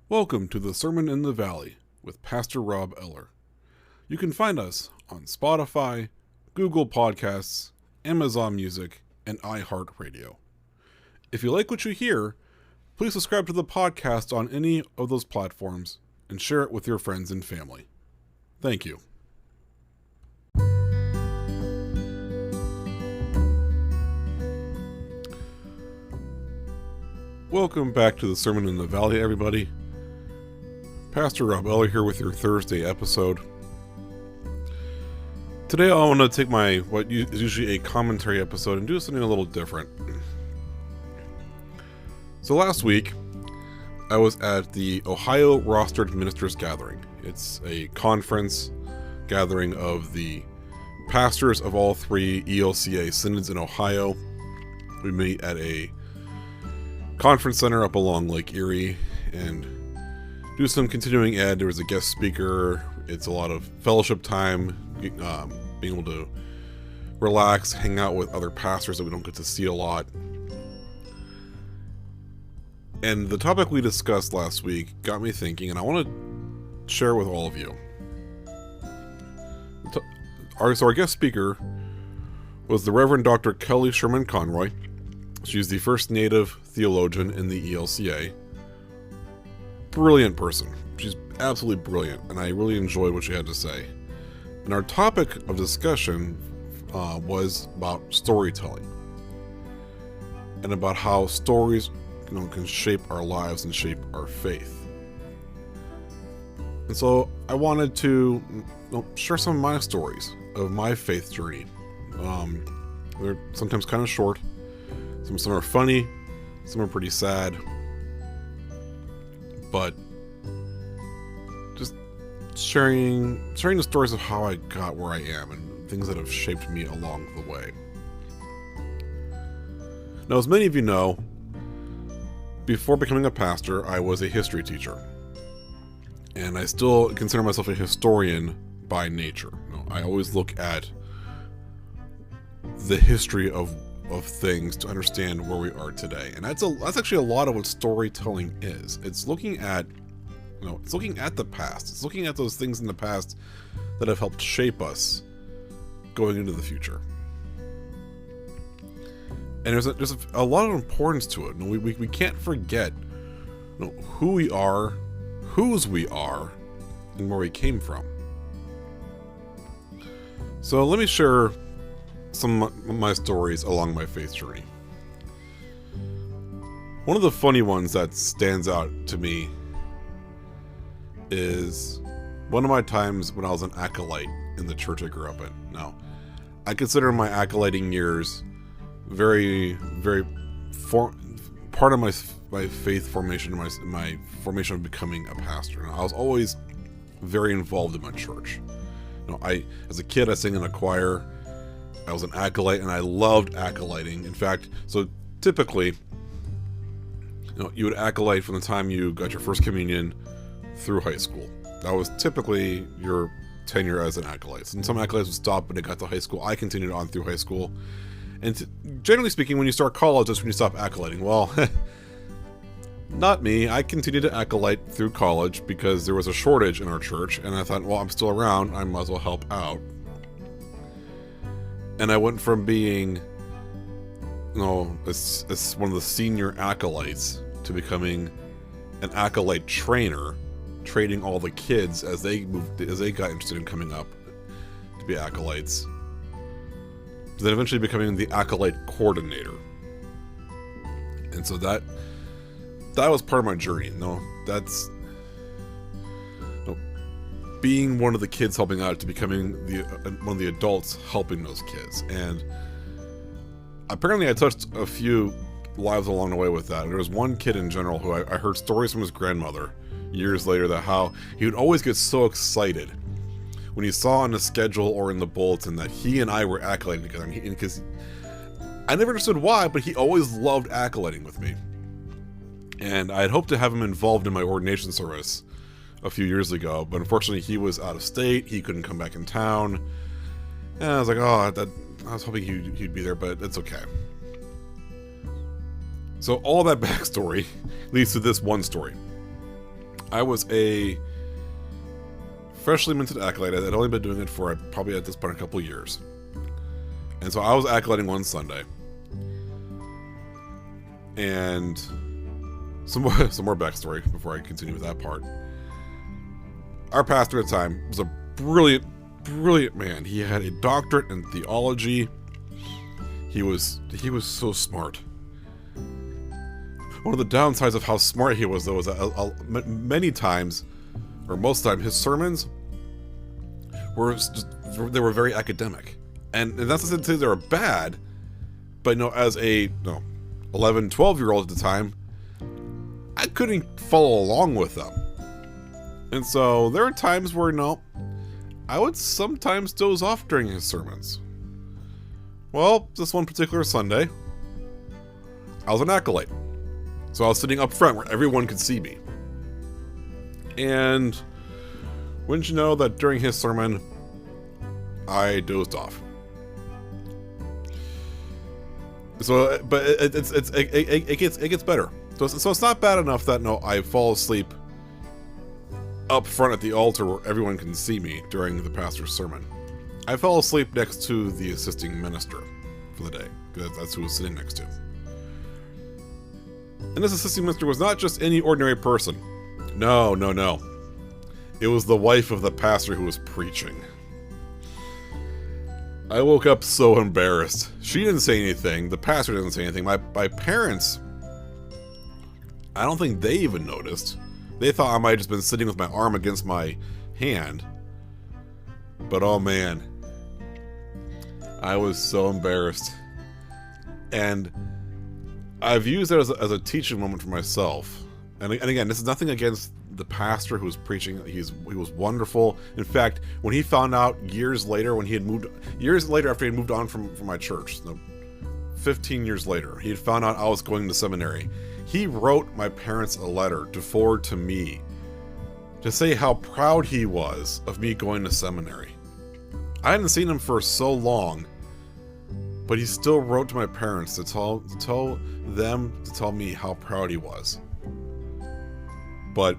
Welcome to the Sermon in the Valley with Pastor Rob Eller. You can find us on Spotify, Google Podcasts, Amazon Music, and iHeartRadio. If you like what you hear, please subscribe to the podcast on any of those platforms and share it with your friends and family. Thank you. Welcome back to the Sermon in the Valley, everybody. Pastor Rob Eller here with your Thursday episode. Today I want to take what is usually a commentary episode and do something a little different. So last week, I was at the Ohio Rostered Ministers Gathering. It's a conference gathering of the pastors of all three ELCA synods in Ohio. We meet at a conference center up along Lake Erie and do some continuing ed. There was a guest speaker. It's a lot of fellowship time, being able to relax, hang out with other pastors that we don't get to see a lot. And the topic we discussed last week got me thinking, and I want to share it with all of you. Our guest speaker was the Reverend Dr. Kelly Sherman Conroy. She's the first Native theologian in the ELCA. Brilliant person. She's absolutely brilliant, and I really enjoyed what she had to say. And our topic of discussion was about storytelling, and about how stories, can shape our lives and shape our faith. And so I wanted to share some of my stories of my faith journey. They're sometimes kind of short. Some are funny, some are pretty sad, but just sharing the stories of how I got where I am and things that have shaped me along the way. Now, as many of you know, before becoming a pastor, I was a history teacher, and I still consider myself a historian by nature. I always look at the history of things to understand where we are today, and that's actually a lot of what storytelling is. It's looking at the past. It's looking at those things in the past that have helped shape us going into the future. And there's a lot of importance to it. We can't forget who we are, whose we are, and where we came from. So let me share some of my stories along my faith journey. One of the funny ones that stands out to me is one of my times when I was an acolyte in the church I grew up in. Now, I consider my acolyting years very, very part of my faith formation, my formation of becoming a pastor. And I was always very involved in my church. As a kid, I sang in a choir. I was an acolyte, and I loved acolyting. In fact, so typically, you would acolyte from the time you got your first communion through high school. That was typically your tenure as an acolyte. And some acolytes would stop when they got to high school. I continued on through high school. And generally speaking, when you start college, that's when you stop acolyting. Well, not me. I continued to acolyte through college because there was a shortage in our church, and I thought, well, I'm still around. I might as well help out. And I went from being, one of the senior acolytes to becoming an acolyte trainer, training all the kids as they got interested in coming up to be acolytes. Then eventually becoming the acolyte coordinator. And so that was part of my journey. Being one of the kids helping out to becoming one of the adults helping those kids. And apparently I touched a few lives along the way with that. There was one kid in general who I heard stories from his grandmother years later that how he would always get so excited when he saw on the schedule or in the bulletin that he and I were acolyting together. Because I never understood why, but he always loved acolyting with me. And I had hoped to have him involved in my ordination service a few years ago, but unfortunately he was out of state. He couldn't come back in town, and I was like, I was hoping he'd be there, but it's okay. So all that backstory leads to this one story. I was a freshly minted acolyte. I'd only been doing it for probably at this point a couple years. And so I was acolyting one Sunday. And some more backstory before I continue with that part. Our pastor at the time was a brilliant man. He had a doctorate in theology. He was so smart. One of the downsides of how smart he was, though, was that many times, or most of the time, his sermons they were very academic. And that's not to say they were bad, but as a 11, 12-year-old at the time, I couldn't follow along with them. And so there are times where, I would sometimes doze off during his sermons. Well, this one particular Sunday, I was an acolyte. So I was sitting up front where everyone could see me. And wouldn't you know that during his sermon, I dozed off. So, but it gets better. So it's not bad enough that I fall asleep up front at the altar where everyone can see me during the pastor's sermon. I fell asleep next to the assisting minister for the day, because that's who I was sitting next to. And this assisting minister was not just any ordinary person. No. It was the wife of the pastor who was preaching. I woke up so embarrassed. She didn't say anything. The pastor didn't say anything. My parents, I don't think they even noticed. They thought I might have just been sitting with my arm against my hand. But oh man, I was so embarrassed. And I've used it as a teaching moment for myself. And again, this is nothing against the pastor who was preaching. He was wonderful. In fact, when he found out years later after he had moved on from my church, 15 years later, he had found out I was going to seminary. He wrote my parents a letter to forward to me to say how proud he was of me going to seminary. I hadn't seen him for so long, but he still wrote to my parents to tell me how proud he was. But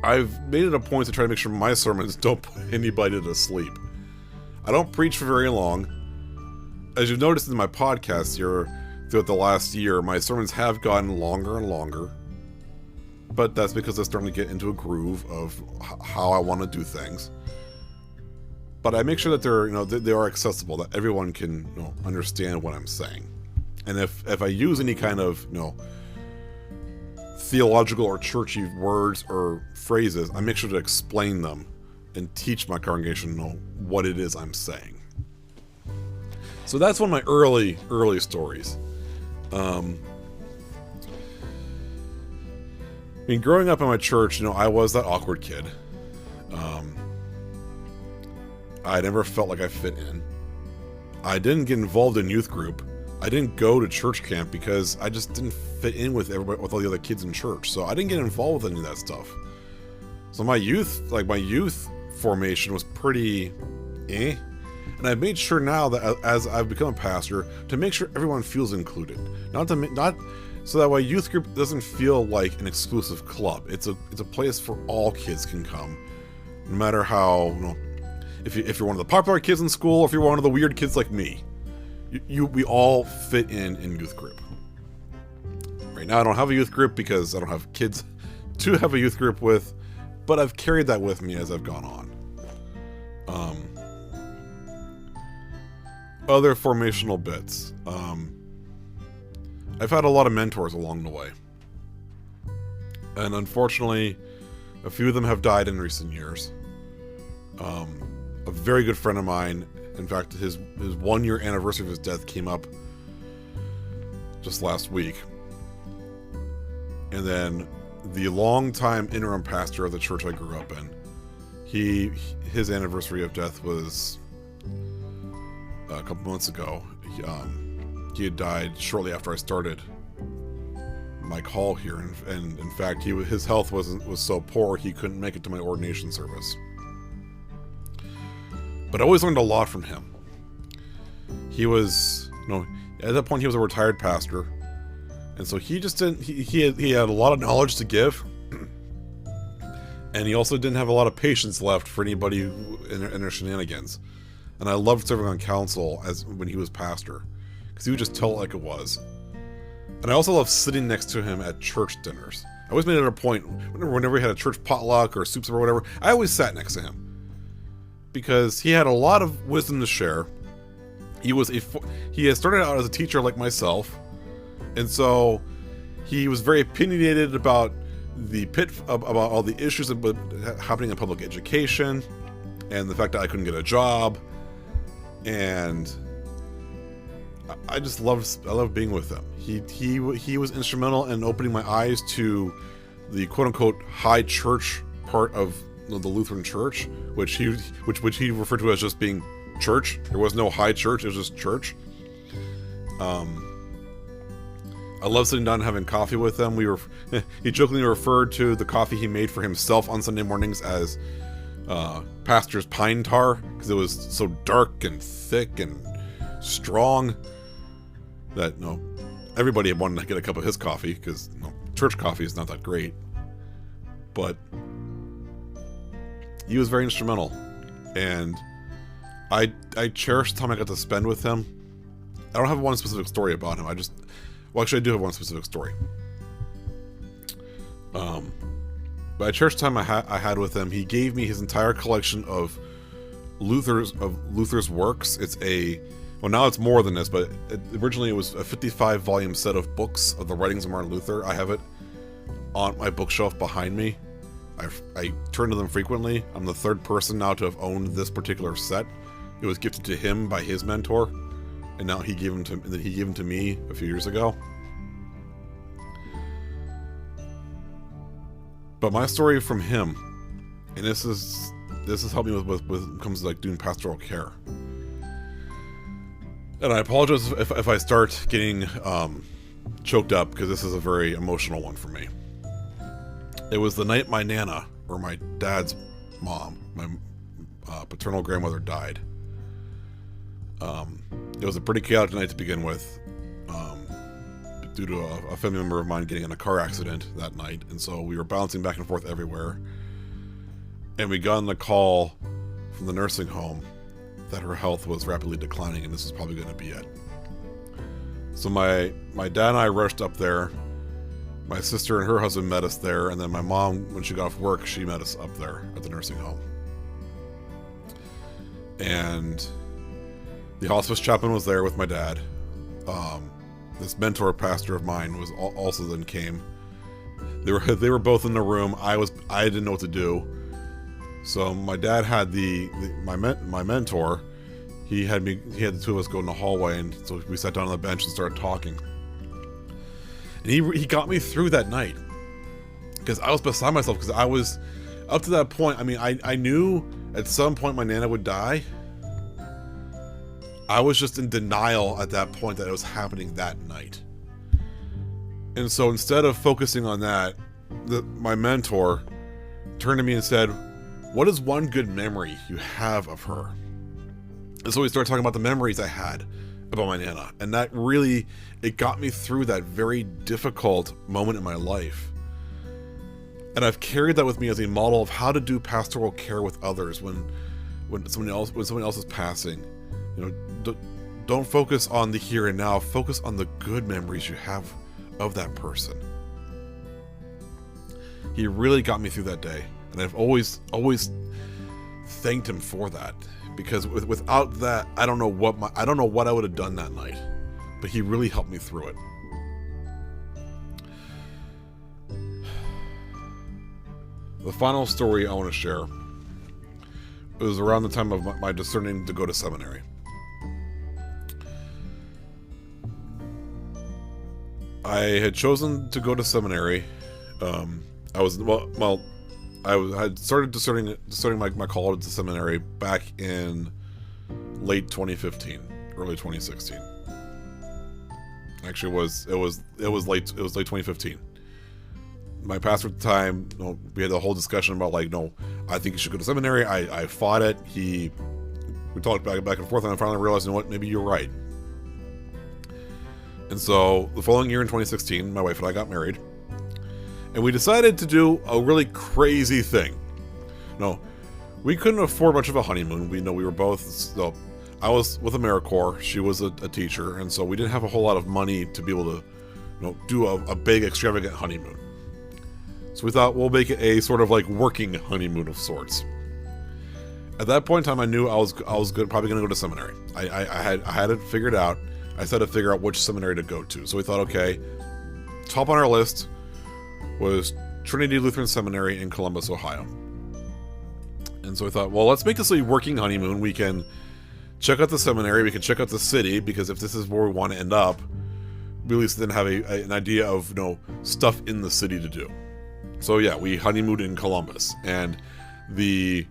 I've made it a point to try to make sure my sermons don't put anybody to sleep. I don't preach for very long. As you've noticed in my podcast here, throughout the last year, my sermons have gotten longer and longer. But that's because I'm starting to get into a groove of how I want to do things. But I make sure that they are accessible, that everyone can understand what I'm saying. And if I use any kind of theological or churchy words or phrases, I make sure to explain them and teach my congregation what it is I'm saying. So that's one of my early stories. Growing up in my church, I was that awkward kid. I never felt like I fit in. I didn't get involved in youth group. I didn't go to church camp because I just didn't fit in with everybody, with all the other kids in church. So I didn't get involved with any of that stuff. So my youth formation was pretty And I've made sure now that as I've become a pastor, to make sure everyone feels included. Not so that way youth group doesn't feel like an exclusive club. It's a place where all kids can come, no matter how if you're one of the popular kids in school, or if you're one of the weird kids like me. We all fit in youth group. Right now I don't have a youth group because I don't have kids to have a youth group with, but I've carried that with me as I've gone on. Other formational bits. I've had a lot of mentors along the way. And unfortunately, a few of them have died in recent years. A very good friend of mine, in fact, his 1-year anniversary of his death came up just last week. And then the longtime interim pastor of the church I grew up in, his anniversary of death was a couple months ago. He had died shortly after I started my call here, and in fact, his health was so poor he couldn't make it to my ordination service. But I always learned a lot from him. He was, at that point he was a retired pastor, and so he just didn't. He had a lot of knowledge to give, And he also didn't have a lot of patience left for anybody in their shenanigans. And I loved serving on council when he was pastor, because he would just tell it like it was. And I also loved sitting next to him at church dinners. I always made it a point, whenever we had a church potluck or soups or whatever, I always sat next to him. Because he had a lot of wisdom to share. He had started out as a teacher like myself. And so he was very opinionated about about all the issues happening in public education, and the fact that I couldn't get a job, and I loved being with him. He was instrumental in opening my eyes to the quote unquote high church part of the Lutheran Church, which he referred to as just being church. There was no high church; it was just church. I love sitting down and having coffee with him. He jokingly referred to the coffee he made for himself on Sunday mornings as Pastor's Pine Tar, because it was so dark and thick and strong that everybody wanted to get a cup of his coffee, because church coffee is not that great. But he was very instrumental, and I cherish the time I got to spend with him. I don't have one specific story about him. Actually, I do have one specific story. But I cherish the time I had with him. He gave me his entire collection of Luther's works. Now it's more than this, but originally it was a 55-volume set of books of the writings of Martin Luther. I have it on my bookshelf behind me. I turn to them frequently. I'm the third person now to have owned this particular set. It was gifted to him by his mentor, and now he gave them to me a few years ago. But my story from him, and this has helped me with when it comes to like doing pastoral care. And I apologize if I start getting choked up, because this is a very emotional one for me. It was the night my Nana, or my dad's mom, my paternal grandmother, died. It was a pretty chaotic night to begin with, due to a family member of mine getting in a car accident that night, and so we were bouncing back and forth everywhere. And we got on the call from the nursing home that her health was rapidly declining, and this is probably going to be it. So my dad and I rushed up there. My sister and her husband met us there, and then my mom, when she got off work, she met us up there at the nursing home. And the hospice chaplain was there with my dad. This mentor pastor of mine was also then came. They were both in the room. I didn't know what to do. So my dad had my mentor. He had the two of us go in the hallway, and so we sat down on the bench and started talking. And he got me through that night, because I was beside myself, because I was up to that point. I mean, I knew at some point my Nana would die. I was just in denial at that point that it was happening that night. And so instead of focusing on that, my mentor turned to me and said, "What is one good memory you have of her?" And so we started talking about the memories I had about my Nana. And that really, it got me through that very difficult moment in my life. And I've carried that with me as a model of how to do pastoral care with others when someone else is passing. Don't focus on the here and now. Focus on the good memories you have of that person. He really got me through that day, and I've always thanked him for that, because without that, I don't know what I would have done that night, but he really helped me through it. The final story I want to share, it was around the time of my discerning to go to seminary. I had chosen to go to seminary. I had started discerning my call to seminary back in late 2015, early 2016. Actually, it was late 2015. My pastor at the time, we had the whole discussion about I think you should go to seminary. I fought it. We talked back and forth, and I finally realized, maybe you're right. And so the following year in 2016, my wife and I got married, and we decided to do a really crazy thing. No, we couldn't afford much of a honeymoon. We were both. So I was with AmeriCorps. She was a teacher, and so we didn't have a whole lot of money to be able to, do a big extravagant honeymoon. So we thought we'll make it a sort of like working honeymoon of sorts. At that point in time, I knew I was probably going to go to seminary. I had it figured out. I just had to figure out which seminary to go to. So we thought, okay, top on our list was Trinity Lutheran Seminary in Columbus, Ohio. And so I thought, well, let's make this a working honeymoon. We can check out the seminary, we can check out the city, because if this is where we want to end up, we at least then have an idea of stuff in the city to do. So yeah, we honeymooned in Columbus, and the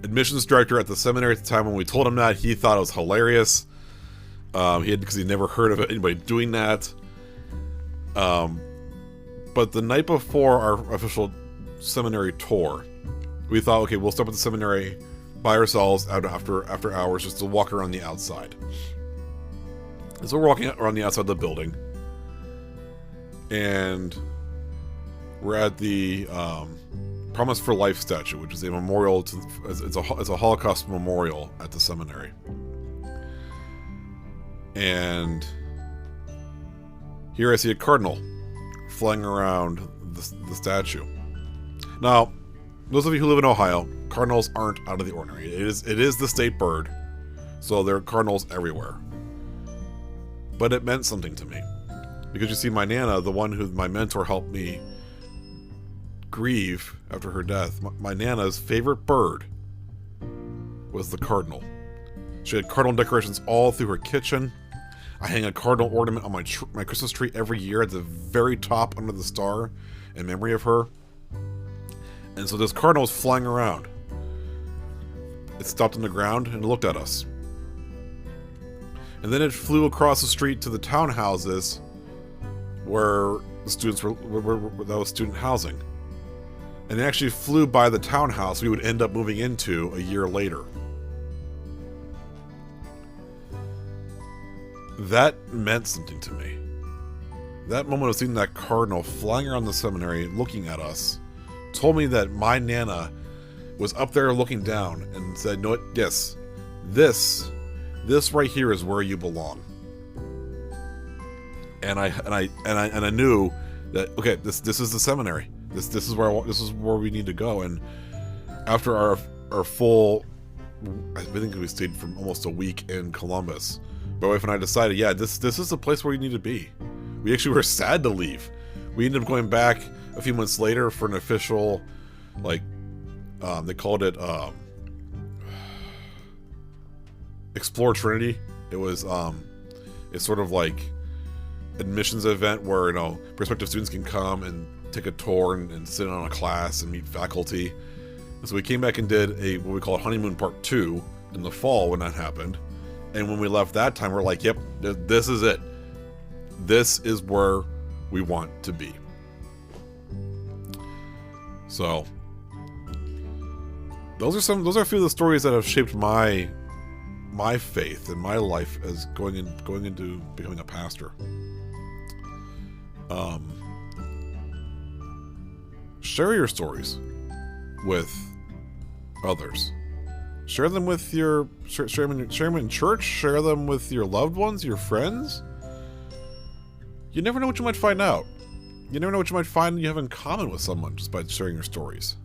admissions director at the seminary at the time, when we told him that, he thought it was hilarious. Because he'd never heard of anybody doing that. But the night before our official seminary tour, we thought, okay, we'll stop at the seminary by ourselves after hours just to walk around the outside. And so we're walking around the outside of the building, and we're at the Promise for Life statue, which is a memorial it's a Holocaust memorial at the seminary. And here I see a cardinal flying around the statue. Now, those of you who live in Ohio, cardinals aren't out of the ordinary. It is the state bird, so there are cardinals everywhere. But it meant something to me, because you see, my Nana, the one who my mentor helped me grieve after her death, my Nana's favorite bird was the cardinal. She had cardinal decorations all through her kitchen. I hang a cardinal ornament on my Christmas tree every year at the very top under the star in memory of her. And so this cardinal was flying around. It stopped on the ground and looked at us. And then it flew across the street to the townhouses where the students were that was student housing. And it actually flew by the townhouse we would end up moving into a year later. That meant something to me. That moment of seeing that cardinal flying around the seminary looking at us told me that my Nana was up there looking down and said, "No, yes, this right here is where you belong." And I knew that, okay, this is the seminary. This is where we need to go. And after our full, I think we stayed for almost a week in Columbus, my wife and I decided, yeah, this is the place where we need to be. We actually were sad to leave. We ended up going back a few months later for an official, like, they called it Explore Trinity. It was it's sort of like admissions event where prospective students can come and take a tour and sit on a class and meet faculty. And so we came back and did what we call a honeymoon part 2 in the fall when that happened. And when we left that time, we're like, yep, this is it. This is where we want to be. So those are a few of the stories that have shaped my faith and my life as going into becoming a pastor. Share your stories with others. Share them with share them in church. Share them with your loved ones, your friends. You never know what you might find out. You never know what you might find you have in common with someone just by sharing your stories.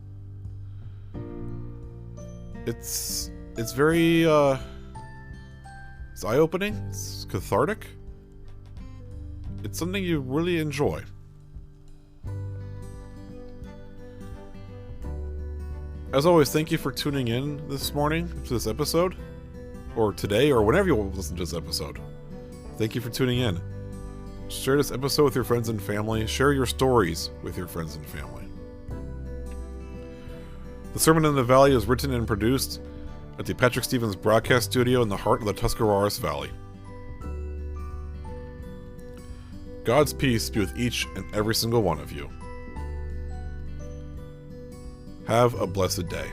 It's very it's eye-opening. It's cathartic. It's something you really enjoy. As always, thank you for tuning in this morning to this episode, or today, or whenever you listen to this episode. Thank you for tuning in. Share this episode with your friends and family. Share your stories with your friends and family. The Sermon in the Valley is written and produced at the Patrick Stevens Broadcast Studio in the heart of the Tuscarawas Valley. God's peace be with each and every single one of you. Have a blessed day.